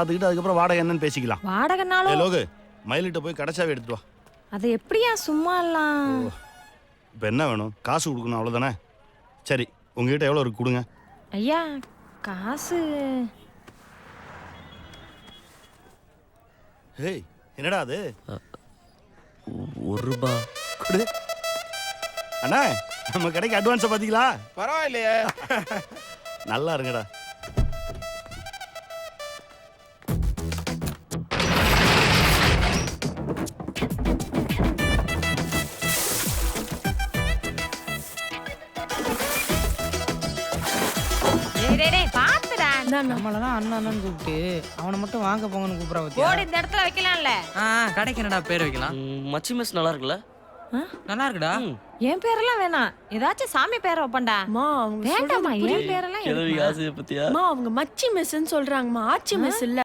பார்த்துக்கிட்டு அதுக்கப்புறம் வாடகை என்னன்னு பேசிக்கலாம். வாடகைனாலும் லோகு மயிலிட்ட போய் கடைச்சாவே எடுத்துட்டு வா. அது எப்படியா சும்மா எல்லாம்? இப்போ என்ன வேணும்? காசு கொடுக்கணும் அவ்வளோதானே. சரி உங்ககிட்ட எவ்வளோ இருக்கு கொடுங்க. ஐயா காசு ஏய் என்னடா அது? ₹1 கொடு. அண்ணா நம்ம கடைக்கு அட்வான்ஸை பார்த்தீங்களா? பரவாயில்லையே. நல்லா இருங்கடா. பாத்துடா. நம்மளதான் அண்ணன் கூப்பிட்டு அவனை மட்டும் வாங்க போங்கன்னு கூப்பிடா பத்தியா? போர்டு இந்த இடத்துல வைக்கலாம்ல? கடைக்கு என்னடா பேர் வைக்கலாம்? மச்சி மிஸ் நல்லா இருக்குல்ல? நல்லா இருக்குடா. என் பேரெல்லாம் வேணாம், ஏதாச்சும் சாமி பேரை வைப்பண்டா. வேண்டாமா, என் பேரெல்லாம் கிழவி ஆசையை பத்தியா? அவங்க மச்சி மிஸ்ன்னு சொல்றாங்கம்மா, ஆச்சி மிஸ் இல்ல.